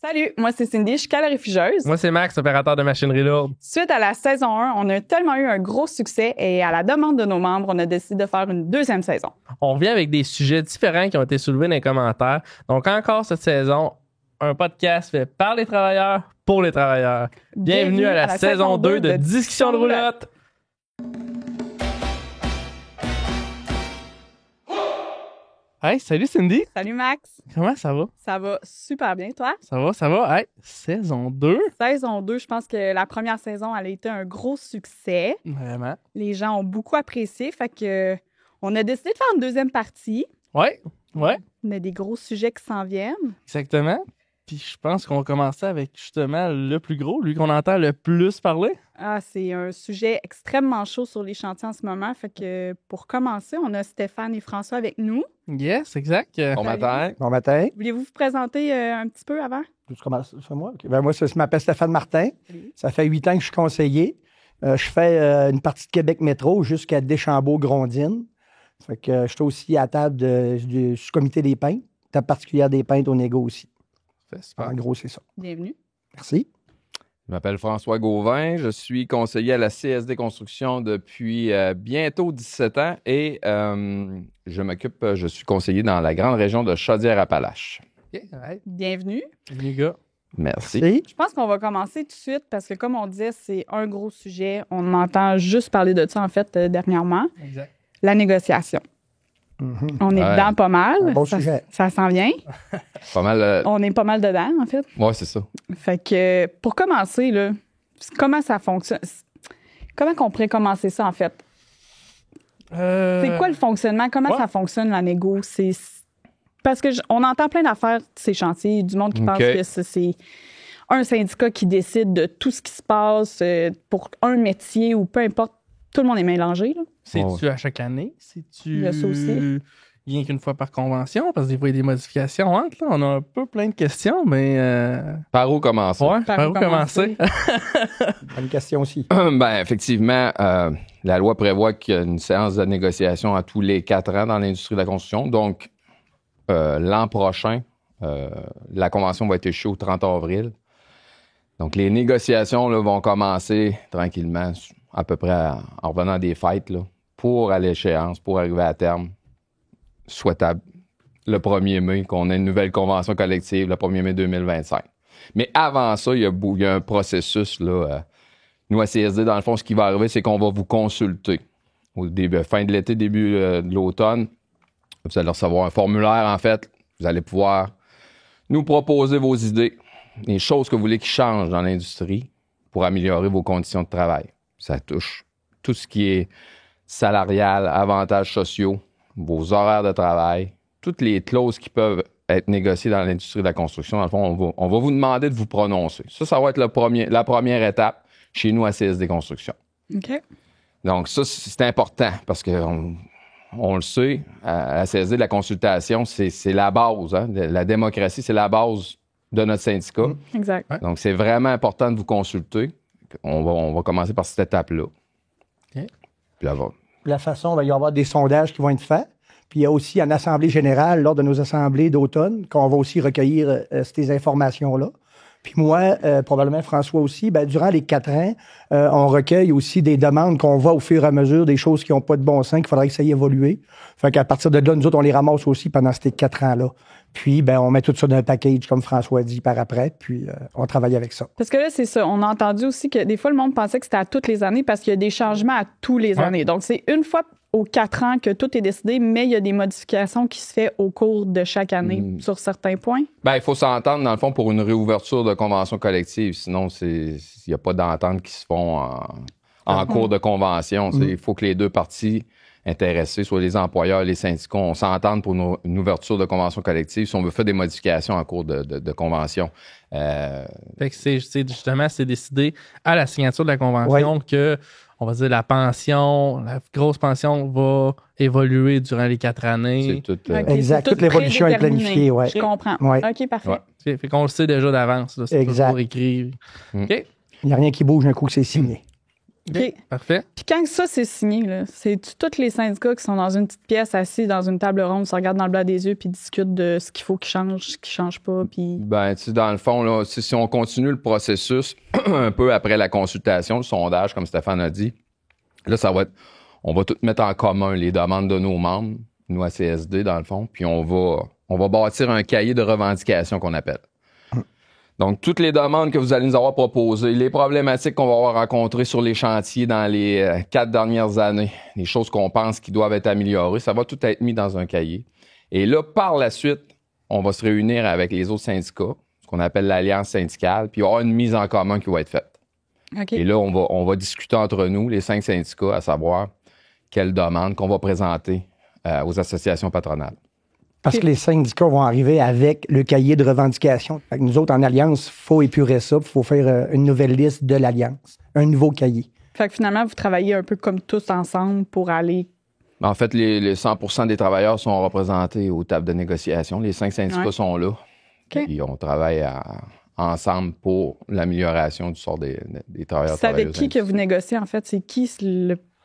Salut, moi c'est Cindy, je suis calorifugeuse. Moi, c'est Max, opérateur de machinerie lourde. Suite à la saison 1, on a tellement eu un gros succès et à la demande de nos membres, on a décidé de faire une deuxième saison. On revient avec des sujets différents qui ont été soulevés dans les commentaires. Donc, encore cette saison, un podcast fait par les travailleurs, pour les travailleurs. Bienvenue à la saison 2 de Discussion de roulotte. Hey, salut Cindy. Salut Max. Comment ça va? Ça va super bien, toi? Ça va. Hey, saison 2. Saison 2, je pense que la première saison, elle a été un gros succès. Vraiment. Les gens ont beaucoup apprécié, fait que on a décidé de faire une deuxième partie. Ouais. On a des gros sujets qui s'en viennent. Exactement. Puis je pense qu'on va commencer avec justement le plus gros, lui qu'on entend le plus parler. Ah, c'est un sujet extrêmement chaud sur les chantiers en ce moment. Fait que pour commencer, on a Stéphane et François avec nous. Yes, exact. Bon matin. Bon matin. Voulez-vous vous présenter un petit peu avant? Tu commences, c'est moi? Okay. Ben moi, je m'appelle Stéphane Martin. Oui. Ça fait 8 ans que je suis conseiller. Je fais une partie de Québec Métro jusqu'à Deschambault-Grondines. Fait que je suis aussi à table du comité des peintres, table particulière des peintres au négo aussi. En gros, c'est ça. Bienvenue. Merci. Je m'appelle François Gauvin. Je suis conseiller à la CSD Construction depuis bientôt 17 ans et je suis conseiller dans la grande région de Chaudière-Appalaches. Okay, right. Bienvenue. Les gars. Merci. Merci. Je pense qu'on va commencer tout de suite parce que, comme on disait, c'est un gros sujet. On entend juste parler de ça, en fait, dernièrement. Exact. La négociation. Mhm. On est Ouais. dedans pas mal. Un bon ça, sujet. Ça s'en vient. Pas mal. On est pas mal dedans, en fait. Ouais, c'est ça. Fait que, pour commencer, là, comment ça fonctionne? Comment qu'on pourrait commencer ça, en fait? C'est quoi le fonctionnement? Comment ouais. ça fonctionne, la négo? Parce que on entend plein d'affaires de ces chantiers, du monde qui pense que c'est un syndicat qui décide de tout ce qui se passe pour un métier ou peu importe. Tout le monde est mélangé, là. C'est-tu à chaque année? C'est-tu Il y a ça aussi. rien qu'une fois par convention? Parce que des fois, il y a des modifications entre. Là. On a un peu plein de questions, mais... Par où commencer? Ouais, Par par où où commencer? Bonne question aussi. Ben, effectivement, la loi prévoit qu'il y a une séance de négociation à tous les 4 ans dans l'industrie de la construction. Donc, l'an prochain, la convention va être échue au 30 avril. Donc, les négociations là, vont commencer tranquillement, à peu près en revenant des fêtes, là, pour à l'échéance, pour arriver à terme, souhaitable le 1er mai, qu'on ait une nouvelle convention collective le 1er mai 2025. Mais avant ça, il y a un processus, là, nous, à CSD, dans le fond, ce qui va arriver, c'est qu'on va vous consulter. Au début, fin de l'été, début de l'automne, vous allez recevoir un formulaire, en fait. Vous allez pouvoir nous proposer vos idées, les choses que vous voulez qui changent dans l'industrie pour améliorer vos conditions de travail. Ça touche tout ce qui est salarial, avantages sociaux, vos horaires de travail, toutes les clauses qui peuvent être négociées dans l'industrie de la construction. Dans le fond, on va vous demander de vous prononcer. Ça va être la première étape chez nous à CSD Construction. OK. Donc ça, c'est important parce qu'on le sait, à CSD, la consultation, c'est la base. Hein? La démocratie, c'est la base de notre syndicat. Exact. Ouais. Donc, c'est vraiment important de vous consulter. On va commencer par cette étape-là. OK. Puis là, De la façon, il va y avoir des sondages qui vont être faits. Puis il y a aussi en assemblée générale, lors de nos assemblées d'automne, qu'on va aussi recueillir ces informations-là. Puis moi, probablement François aussi, durant les 4 ans, on recueille aussi des demandes qu'on voit au fur et à mesure, des choses qui n'ont pas de bon sens, qu'il faudrait que ça y évolue. Fait qu'à partir de là, nous autres, on les ramasse aussi pendant ces 4 ans-là. Puis, on met tout ça dans un package, comme François dit, par après, puis on travaille avec ça. Parce que là, c'est ça. On a entendu aussi que des fois, le monde pensait que c'était à toutes les années parce qu'il y a des changements à tous les Ouais. années. Donc, c'est une fois aux 4 ans que tout est décidé, mais il y a des modifications qui se font au cours de chaque année sur certains points. ben, il faut s'entendre, dans le fond, pour une réouverture de convention collective. Sinon, il n'y a pas d'entente qui se font en cours de convention. Il faut que les deux parties intéressées, soit les employeurs et les syndicats, on s'entende pour une ouverture de convention collective si on veut faire des modifications en cours de convention. Fait que c'est justement, c'est décidé à la signature de la convention que, on va dire, la grosse pension va évoluer durant les 4 années. C'est tout. OK, Exact. c'est Toute tout l'évolution est prédéterminé. planifiée, ouais. Je comprends. Ouais. OK, parfait. Ouais. Fait qu'on le sait déjà d'avance. Là, c'est Exact. toujours écrit. OK. Il n'y a rien qui bouge un coup que c'est signé. OK. Parfait. Puis quand ça, c'est signé, là, c'est tous les syndicats qui sont dans une petite pièce, assis dans une table ronde, se regardent dans le blanc des yeux, puis discutent de ce qu'il faut qu'ils changent, ce qui ne change pas. Puis... Ben, tu sais, dans le fond, là, si on continue le processus un peu après la consultation, le sondage, comme Stéphane a dit, là, ça va être, on va tout mettre en commun les demandes de nos membres, nous à CSD, dans le fond, puis on va bâtir un cahier de revendications qu'on appelle. Donc, toutes les demandes que vous allez nous avoir proposées, les problématiques qu'on va avoir rencontrées sur les chantiers dans les 4 dernières années, les choses qu'on pense qui doivent être améliorées, ça va tout être mis dans un cahier. Et là, par la suite, on va se réunir avec les autres syndicats, ce qu'on appelle l'alliance syndicale, puis il va y avoir une mise en commun qui va être faite. Okay. Et là, on va discuter entre nous, les 5 syndicats, à savoir quelles demandes qu'on va présenter aux associations patronales. Parce que les syndicats vont arriver avec le cahier de revendications. Fait que nous autres, en Alliance, il faut épurer ça, il faut faire une nouvelle liste de l'Alliance, un nouveau cahier. Fait que finalement, vous travaillez un peu comme tous ensemble pour aller... En fait, les 100% des travailleurs sont représentés aux tables de négociation. Les 5 syndicats sont là. Okay. Et on travaille ensemble pour l'amélioration du sort des travailleurs. C'est avec qui que vous négociez, en fait? C'est qui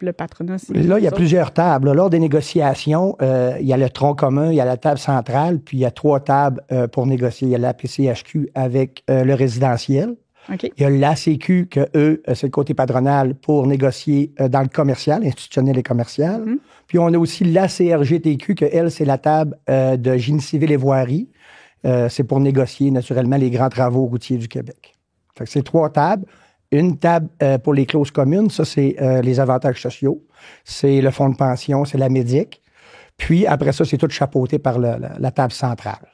le patronat? Là, il y a plusieurs tables. Lors des négociations, il y a le tronc commun, il y a la table centrale, puis il y a 3 tables pour négocier. Il y a la PCHQ avec le résidentiel. Okay. Il y a l'ACQ, que eux, c'est le côté patronal pour négocier dans le commercial, institutionnel et commercial. Mm-hmm. Puis on a aussi la CRGTQ, que elle, c'est la table de génie civil et voirie. C'est pour négocier, naturellement, les grands travaux routiers du Québec. Fait que c'est 3 tables. Une table pour les clauses communes, ça, c'est les avantages sociaux. C'est le fonds de pension, c'est la médic. Puis, après ça, c'est tout chapeauté par la table centrale.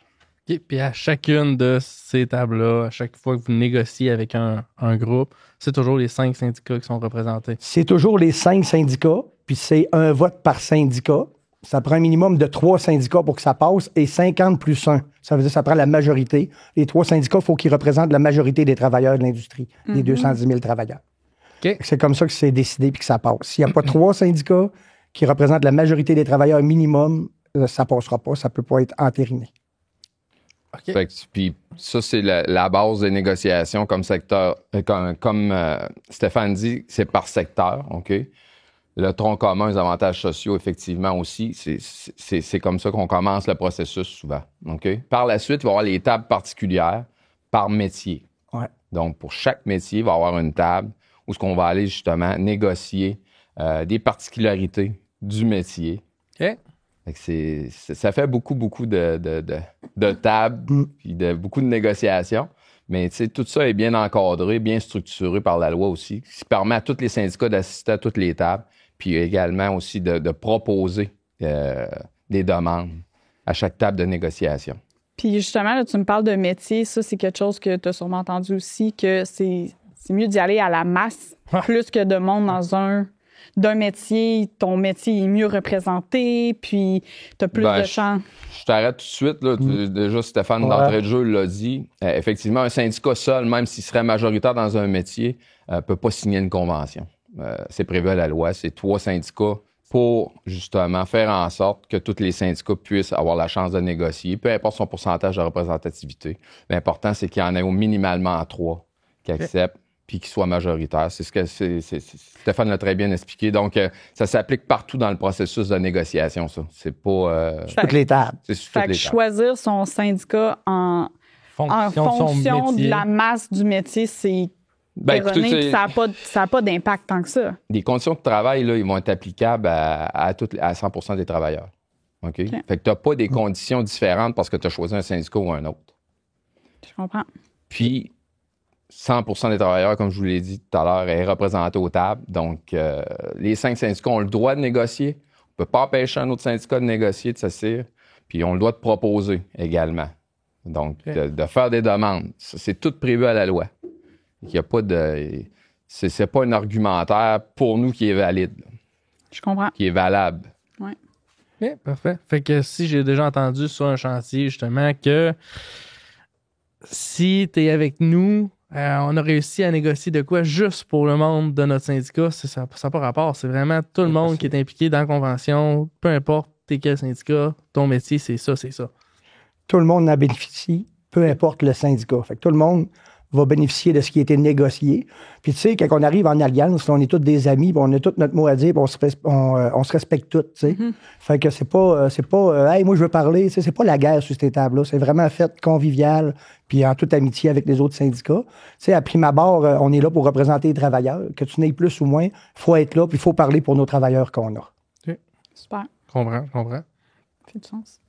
Okay. Puis, à chacune de ces tables-là, à chaque fois que vous négociez avec un groupe, c'est toujours les 5 syndicats qui sont représentés? C'est toujours les 5 syndicats, puis c'est un vote par syndicat. Ça prend un minimum de 3 syndicats pour que ça passe et 50 plus 1. Ça veut dire que ça prend la majorité. Les 3 syndicats, il faut qu'ils représentent la majorité des travailleurs de l'industrie, les 210 000 travailleurs. Okay. C'est comme ça que c'est décidé puis que ça passe. S'il n'y a pas 3 syndicats qui représentent la majorité des travailleurs minimum, ça ne passera pas. Ça ne peut pas être entériné. Okay. Fait que, puis ça, c'est la base des négociations comme secteur. Comme Stéphane dit, c'est par secteur, OK? Le tronc commun, les avantages sociaux, effectivement aussi, c'est comme ça qu'on commence le processus souvent. Okay? Par la suite, il va y avoir les tables particulières par métier. Ouais. Donc, pour chaque métier, il va y avoir une table où on va aller justement négocier des particularités du métier. Okay. Fait que ça fait beaucoup de tables puis beaucoup de négociations. Mais tout ça est bien encadré, bien structuré par la loi aussi, ce qui permet à tous les syndicats d'assister à toutes les tables, puis également aussi de proposer des demandes à chaque table de négociation. Puis justement, là, tu me parles de métier, ça c'est quelque chose que tu as sûrement entendu aussi, que c'est mieux d'y aller à la masse plus que de monde dans d'un métier. Ton métier est mieux représenté, puis tu as plus de chance. Je t'arrête tout de suite. Là. Déjà, Stéphane, d'entrée de jeu, l'a dit. Effectivement, un syndicat seul, même s'il serait majoritaire dans un métier, ne peut pas signer une convention. C'est prévu à la loi. C'est 3 syndicats pour, justement, faire en sorte que tous les syndicats puissent avoir la chance de négocier, peu importe son pourcentage de représentativité. L'important, c'est qu'il y en ait au minimalement 3 qui acceptent puis qui soient majoritaires. C'est ce que Stéphane l'a très bien expliqué. Donc, ça s'applique partout dans le processus de négociation, ça. C'est pas... toutes les tables. C'est sur toutes les tables. Choisir son syndicat en fonction de la masse du métier, c'est erroné, ça n'a pas d'impact tant que ça. Les conditions de travail, là, ils vont être applicables à 100% des travailleurs. OK? Fait que tu n'as pas des conditions différentes parce que tu as choisi un syndicat ou un autre. Je comprends. Puis, 100% des travailleurs, comme je vous l'ai dit tout à l'heure, est représenté aux tables. Donc, les 5 syndicats ont le droit de négocier. On ne peut pas empêcher un autre syndicat de négocier, de s'assire. Puis, ils ont le droit de proposer également. Donc, de faire des demandes. Ça, c'est tout prévu à la loi. Il n'y a pas de... C'est pas un argumentaire pour nous qui est valide. Là. Je comprends. Qui est valable. Oui. Bien, parfait. Fait que si j'ai déjà entendu sur un chantier, justement, que si tu es avec nous, on a réussi à négocier de quoi juste pour le monde de notre syndicat, ça n'a pas rapport. C'est vraiment tout le monde qui est impliqué dans la convention, peu importe t'es quel syndicat, ton métier, c'est ça, c'est ça. Tout le monde en bénéficie, peu importe le syndicat. Fait que tout le monde va bénéficier de ce qui a été négocié. Puis tu sais, quand on arrive en alliance, on est tous des amis, on a tout notre mot à dire, on se respecte tous, tu sais. Fait que c'est pas hey, moi je veux parler, tu sais, c'est pas la guerre sur ces tables-là, c'est vraiment fait convivial, puis en toute amitié avec les autres syndicats. Tu sais, à prime abord, on est là pour représenter les travailleurs, que tu n'aies plus ou moins, faut être là, puis il faut parler pour nos travailleurs qu'on a. Okay. Super. Comprends. Ça fait du sens.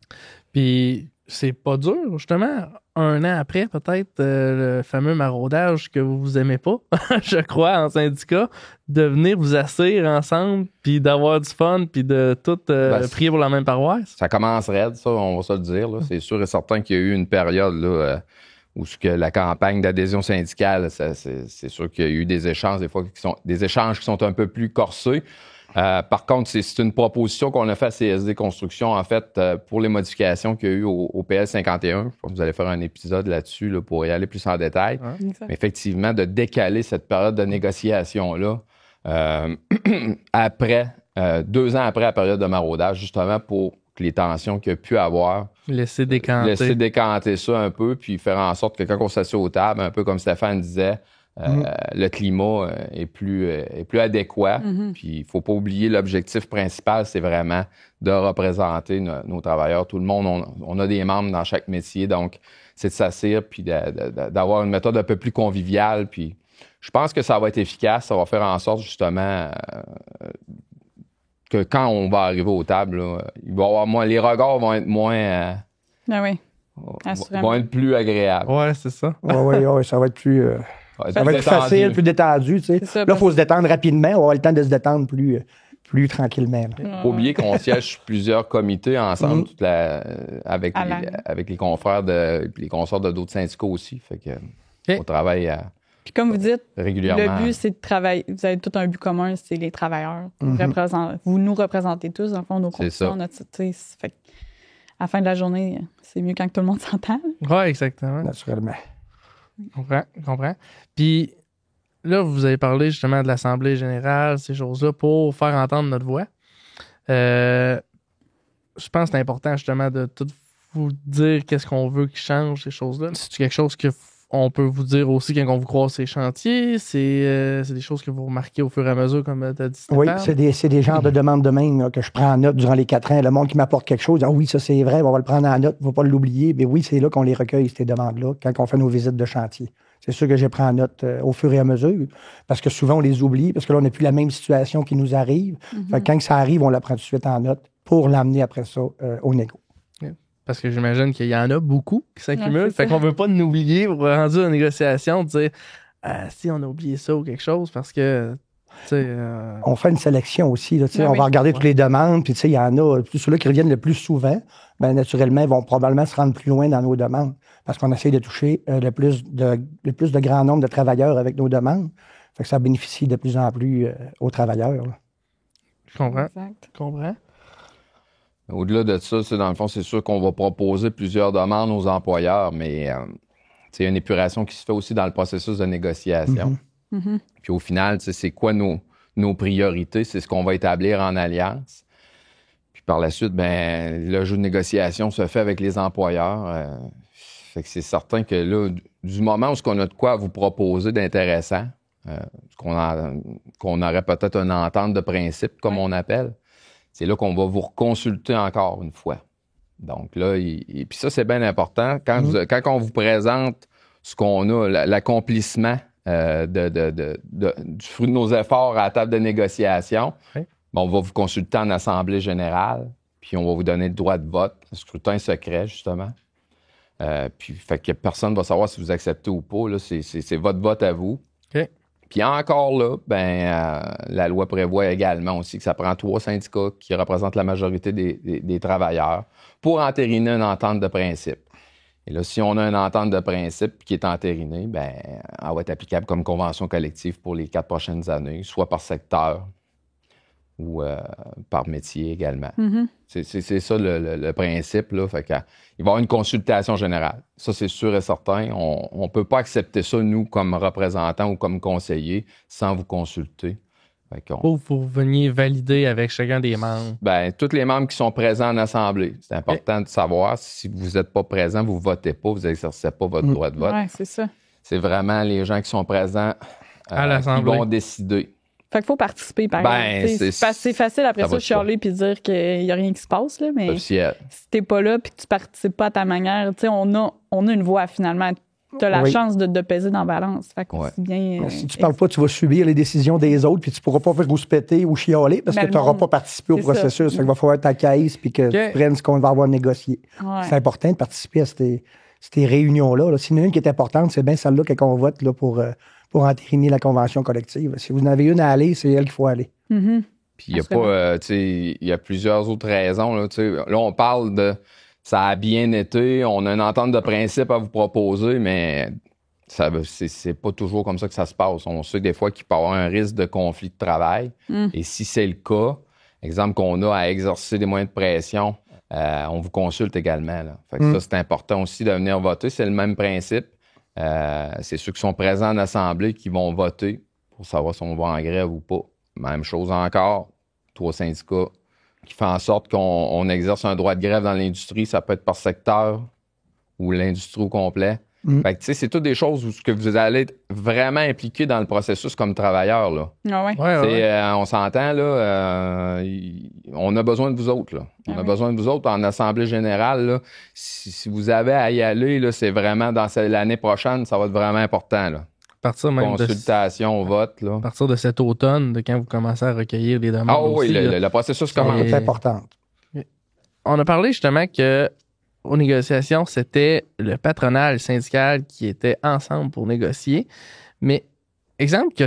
Puis c'est pas dur, justement, un an après, peut-être, le fameux maraudage que vous aimez pas, je crois, en syndicat, de venir vous asseoir ensemble, puis d'avoir du fun, puis de tout prier pour la même paroisse. Ça commence raide, ça, on va se le dire. Là. C'est sûr et certain qu'il y a eu une période là, où la campagne d'adhésion syndicale, c'est sûr qu'il y a eu des échanges, des fois, qui sont un peu plus corsés. Par contre, c'est une proposition qu'on a fait à CSD Construction, en fait, pour les modifications qu'il y a eu au PL 51. Je pense que vous allez faire un épisode là-dessus là, pour y aller plus en détail. Ouais, mais effectivement, de décaler cette période de négociation-là après, 2 ans après la période de maraudage, justement pour que les tensions qu'il y a pu avoir, laisser décanter ça un peu, puis faire en sorte que quand on s'assied aux tables, un peu comme Stéphane disait, le climat est plus adéquat. Puis il ne faut pas oublier l'objectif principal, c'est vraiment de représenter nos travailleurs. Tout le monde, on a des membres dans chaque métier, donc c'est de s'asseoir puis d'avoir une méthode un peu plus conviviale. Puis je pense que ça va être efficace. Ça va faire en sorte justement que quand on va arriver aux tables, là, il va y avoir moins, les regards vont être moins... vont être plus agréables. Ouais, c'est ça. Oui, ça va être plus... ça va être facile, plus détendu. Tu sais. Là, il faut se détendre rapidement. On va avoir le temps de se détendre plus tranquillement. Il ne faut pas oublier qu'on siège sur plusieurs comités ensemble avec les confrères les consorts de d'autres syndicats aussi. Fait que on travaille puis comme vous dites, régulièrement. Le but, c'est de travailler. Vous avez tout un but commun, c'est les travailleurs. Vous nous représentez tous, dans le fond, nos conditions. Fait à la fin de la journée, c'est mieux quand tout le monde s'entend. Oui, exactement. Naturellement. Comprends. Puis là, vous avez parlé justement de l'Assemblée générale, ces choses-là, pour faire entendre notre voix. Je pense que c'est important justement de tout vous dire qu'est-ce qu'on veut qui change, ces choses-là. C'est quelque chose qu'on peut vous dire aussi quand on vous croise ces chantiers. C'est des choses que vous remarquez au fur et à mesure, comme tu as dit, Stéphane. Oui, c'est des genres de demandes de même là, que je prends en note durant les 4 ans. Le monde qui m'apporte quelque chose, oui, ça c'est vrai, on va le prendre en note, on ne va pas l'oublier. Mais oui, c'est là qu'on les recueille, ces demandes-là, quand on fait nos visites de chantier. C'est sûr que je prends en note au fur et à mesure, parce que souvent on les oublie, parce que là, on n'a plus la même situation qui nous arrive. Fait que quand ça arrive, on la prend tout de suite en note pour l'amener après ça au négo. Parce que j'imagine qu'il y en a beaucoup qui s'accumulent. Fait qu'on ne veut pas nous oublier pour rendu à la négociation de dire si on a oublié ça ou quelque chose parce que. On fait une sélection aussi. Là, on va regarder toutes les demandes. Puis il y en a, ceux-là qui reviennent le plus souvent, bien, naturellement, ils vont probablement se rendre plus loin dans nos demandes parce qu'on essaie de toucher le plus de grand nombre de travailleurs avec nos demandes. Fait que ça bénéficie de plus en plus aux travailleurs. Là. Je comprends. Exact. Je comprends. Au-delà de ça, dans le fond, c'est sûr qu'on va proposer plusieurs demandes aux employeurs, mais il y a une épuration qui se fait aussi dans le processus de négociation. Puis au final, c'est quoi nos priorités? C'est ce qu'on va établir en alliance. Puis par la suite, le jeu de négociation se fait avec les employeurs. Fait que c'est certain que là, du moment où on a de quoi vous proposer d'intéressant, qu'on aurait peut-être une entente de principe, comme on appelle, c'est là qu'on va vous reconsulter encore une fois. Donc là, puis ça, c'est bien important. Quand on vous présente ce qu'on a, l'accomplissement du fruit de nos efforts à la table de négociation, on va vous consulter en assemblée générale, puis on va vous donner le droit de vote, un scrutin secret, justement. Puis fait que personne ne va savoir si vous acceptez ou pas. Là, c'est votre vote à vous. Okay. Puis encore là, la loi prévoit également aussi que ça prend 3 syndicats qui représentent la majorité des travailleurs pour entériner une entente de principe. Et là, si on a une entente de principe qui est entérinée, elle va être applicable comme convention collective pour les 4 prochaines années, soit par secteur ou par métier également. C'est ça le principe. Là. Fait il va y avoir une consultation générale. Ça, c'est sûr et certain. On ne peut pas accepter ça, nous, comme représentants ou comme conseillers, sans vous consulter. Ou vous veniez valider avec chacun des membres? Tous les membres qui sont présents en assemblée. C'est important de savoir. Si vous n'êtes pas présent, vous ne votez pas, vous n'exercez pas votre droit de vote. Oui, c'est ça. c'est vraiment les gens qui sont présents à qui l'Assemblée. vont décider. Fait qu'il faut participer, par exemple. C'est facile après ça, chialer puis dire qu'il n'y a rien qui se passe, là, mais officiel. Si t'es pas là puis que tu participes pas à ta manière, on a une voix, finalement. Tu as la chance de peser dans la balance. Fait que c'est bien, si tu parles pas, tu vas subir les décisions des autres, puis tu pourras pas faire rouspéter ou chialer parce que tu n'auras pas participé au processus. Fait qu'il va falloir ta caisse puis que tu prennes ce qu'on va avoir négocié. Ouais. C'est important de participer à ces réunions-là. Là. S'il y en a une qui est importante, c'est bien celle-là qu'on vote là, pour entériner la convention collective. Si vous en avez une à aller, c'est elle qu'il faut aller. Mm-hmm. Puis il y a pas, il y a plusieurs autres raisons. Là, on parle de ça a bien été, on a une entente de principe à vous proposer, mais c'est pas toujours comme ça que ça se passe. On sait des fois qu'il peut y avoir un risque de conflit de travail. Et si c'est le cas, exemple qu'on a à exercer des moyens de pression, on vous consulte également. Là. Fait que ça, c'est important aussi de venir voter. C'est le même principe. C'est ceux qui sont présents en assemblée qui vont voter pour savoir si on va en grève ou pas. Même chose encore, 3 syndicats qui font en sorte qu'on exerce un droit de grève dans l'industrie. Ça peut être par secteur ou l'industrie au complet. Fait que, c'est toutes des choses où vous allez être vraiment impliqué dans le processus comme travailleur. Là. Ah ouais. On s'entend, là, on a besoin de vous autres. Là. On a besoin de vous autres en assemblée générale. Là, si vous avez à y aller, là, c'est vraiment dans l'année prochaine, ça va être vraiment important. Là. Partir même consultation, vote. Là. À partir de cet automne, de quand vous commencez à recueillir les demandes. Ah oui, le processus commence. C'est important. On a parlé justement que aux négociations, c'était le patronat et le syndical qui étaient ensemble pour négocier. Mais, exemple que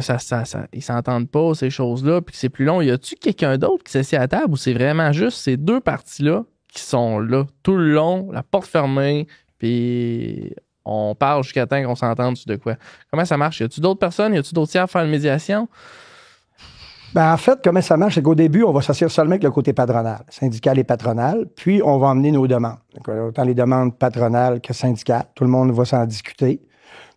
ils s'entendent pas, ces choses-là, puis que c'est plus long, y a-tu quelqu'un d'autre qui s'assied à la table ou c'est vraiment juste ces deux parties-là qui sont là tout le long, la porte fermée, puis on parle jusqu'à temps qu'on s'entende sur de quoi? Comment ça marche? Y a-tu d'autres personnes? Y a-tu d'autres tiers à faire une médiation? Ben, en fait, comment ça marche, c'est qu'au début, on va s'asseoir seulement avec le côté patronal, syndical et patronal, puis on va emmener nos demandes. Donc, autant les demandes patronales que syndicales. Tout le monde va s'en discuter.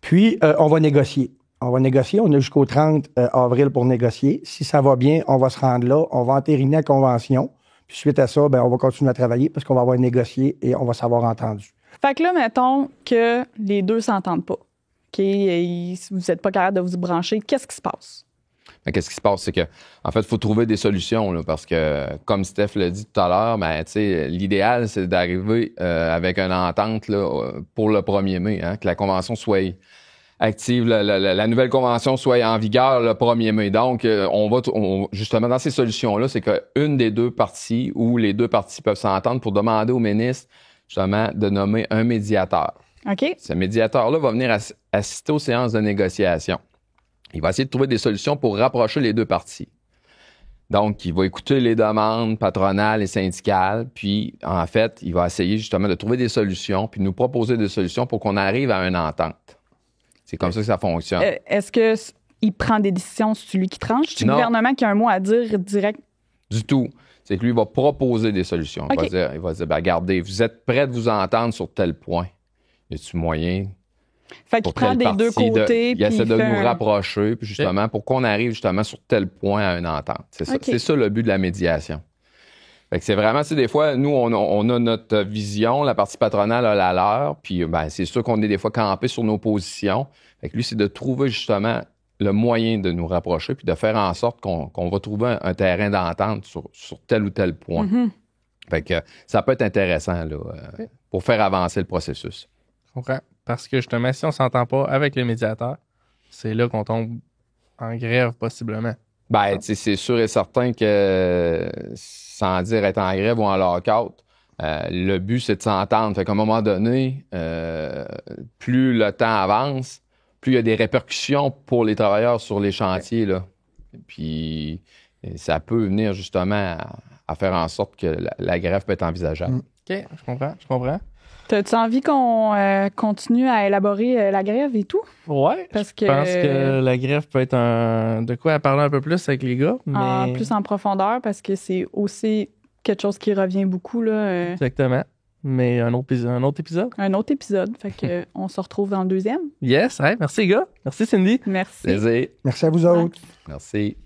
Puis, on va négocier. On a jusqu'au 30 avril pour négocier. Si ça va bien, on va se rendre là, on va entériner la convention. Puis, suite à ça, on va continuer à travailler parce qu'on va avoir négocié et on va s'avoir entendu. Fait que là, mettons que les deux s'entendent pas. OK, vous n'êtes pas capable de vous brancher. Qu'est-ce qui se passe? Mais qu'est-ce qui se passe? C'est que, en fait, il faut trouver des solutions, là, parce que, comme Steph l'a dit tout à l'heure, l'idéal, c'est d'arriver avec une entente là, pour le 1er mai, hein, que la convention soit active, la nouvelle convention soit en vigueur le 1er mai. Donc, justement, dans ces solutions-là, c'est qu'une des deux parties ou les deux parties peuvent s'entendre pour demander au ministre, justement, de nommer un médiateur. OK. Ce médiateur-là va venir assister aux séances de négociation. Il va essayer de trouver des solutions pour rapprocher les deux parties. Donc, il va écouter les demandes patronales et syndicales, puis, en fait, il va essayer justement de trouver des solutions, puis nous proposer des solutions pour qu'on arrive à une entente. C'est comme ça que ça fonctionne. Est-ce qu'il prend des décisions, c'est celui qui tranche? C'est le gouvernement qui a un mot à dire direct? Du tout. C'est que lui, il va proposer des solutions. Okay. Il va dire, regardez, vous êtes prêts de vous entendre sur tel point. Y a-t-il moyen? Fait qu'il prend des deux côtés. Il essaie de nous rapprocher, puis justement, pour qu'on arrive justement sur tel point à une entente. C'est ça, c'est ça le but de la médiation. Fait que c'est vraiment, des fois, nous, on a notre vision, la partie patronale a la leur, puis c'est sûr qu'on est des fois campé sur nos positions. Fait que lui, c'est de trouver justement le moyen de nous rapprocher, puis de faire en sorte qu'on va trouver un terrain d'entente sur tel ou tel point. Mm-hmm. Fait que ça peut être intéressant là, pour faire avancer le processus. Je comprends. Parce que justement, si on ne s'entend pas avec les médiateurs, c'est là qu'on tombe en grève possiblement. C'est sûr et certain que, sans dire être en grève ou en lock-out, le but, c'est de s'entendre. Fait qu'à un moment donné, plus le temps avance, plus il y a des répercussions pour les travailleurs sur les chantiers. Là. Puis, ça peut venir justement à faire en sorte que la grève peut être envisageable. OK, je comprends. T'as-tu envie qu'on continue à élaborer la grève et tout? Oui, je pense que la grève peut être de quoi à parler un peu plus avec les gars. Mais... plus en profondeur, parce que c'est aussi quelque chose qui revient beaucoup. Là, Exactement. Mais un autre épisode. Un autre épisode. Fait que on se retrouve dans le deuxième. Yes, merci les gars. Merci Cindy. Merci. Plaisir. Merci à vous autres. Merci.